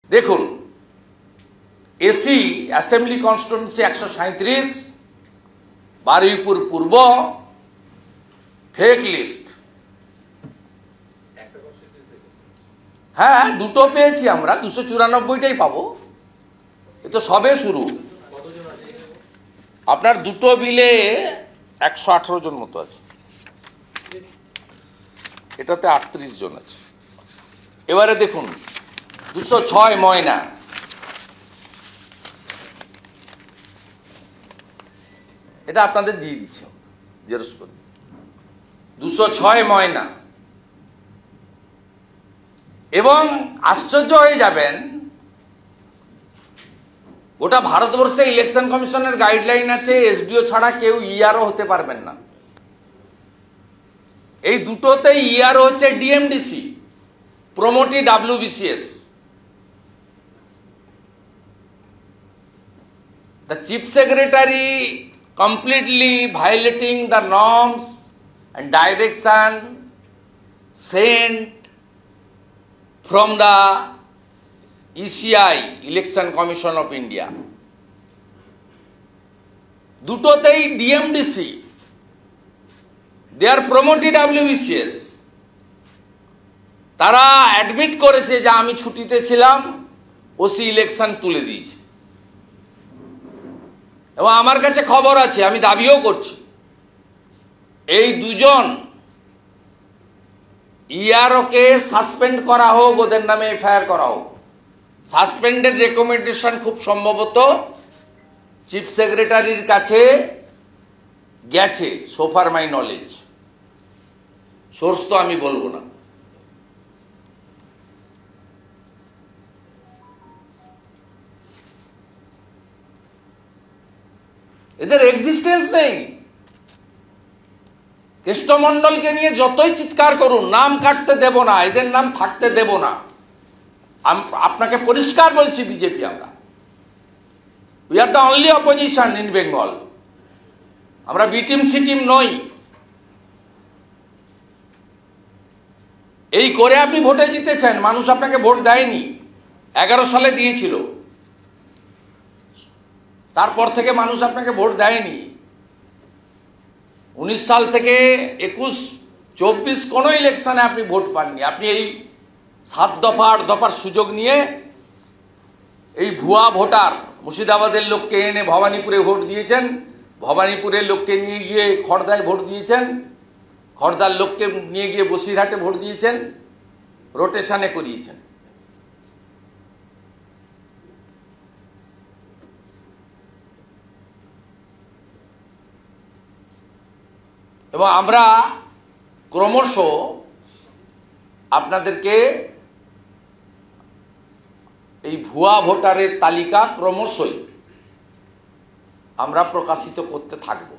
দেখুন, AC assembly constituency 137, Baruipur পূর্ব, fake list. হ্যাঁ, দুটো পেয়েছি আমরা, 294টাই পাবো। এ তো সবে শুরু। আপনার দুটো বিলে 118 জন মতো আছে, এটাতে 38 জন আছে। এবারে দেখুন 206 ময়না, এটা আপনাদের দিয়ে দিচ্ছি জেরক্স করে। 206 ময়না। এবং আশ্চর্য হয়ে যাবেন, গোটা ভারতবর্ষে ইলেকশন কমিশনের গাইডলাইন আছে এসডিও ছাড়া কেউ ইআরও হতে পারবেন না। এই দুটোতে ইআরও হচ্ছে DMDC, promotee WBCS। The Chief Secretary completely violating the norms and direction sent from the ECI, Election Commission of India. দুটোতেই DMDC, they are promoted WBCS। তারা অ্যাডমিট করেছে যে আমি ছুটিতে ছিলাম, ওসি ইলেকশন তুলে দিয়েছে। এবং আমার কাছে খবর আছে, আমি দাবিও করছি, এই দুজন ইআরওকে সাসপেন্ড করা হোক, ওদের নামে এফআইআর করা হোক। সাসপেন্ডের রেকমেন্ডেশন খুব সম্ভবত চিফ সেক্রেটারির কাছে গেছে, সোফার মাই নলেজ। সোর্স তো আমি বলবো না। এদের এক্সিস্টেন্স নেই। কেষ্টমণ্ডলকে নিয়ে যতই চিৎকার করুন, নাম কাটতে দেব না, এদের নাম থাকতে দেব না। আপনাকে পরিষ্কার বলছি, বিজেপি আমরা, we are the only opposition in Bengal. আমরা বি টিম সি টিম নই। এই করে আপনি ভোটে জিতেছেন, মানুষ আপনাকে ভোট দেয়নি। 11 সালে দিয়েছিল, তারপর থেকে মানুষ আপনাকে ভোট দেয়নি। 19 সাল থেকে 21, 24 কোনো ইলেকশনে আপনি ভোট পাননি। আপনি এই 7 দফা 8 দফার সুযোগ নিয়ে এই ভুয়া ভোটার, মুর্শিদাবাদের লোককে এনে ভবানীপুরে ভোট দিয়েছেন, ভবানীপুরের লোককে নিয়ে গিয়ে খড়দায় ভোট দিয়েছেন, খড়দার লোককে নিয়ে গিয়ে বসিরহাটে ভোট দিয়েছেন, রোটেশনে করিয়েছেন। এবং আমরা ক্রমশ আপনাদেরকে এই ভুয়া ভোটারের তালিকা ক্রমশই আমরা প্রকাশিত করতে থাকব।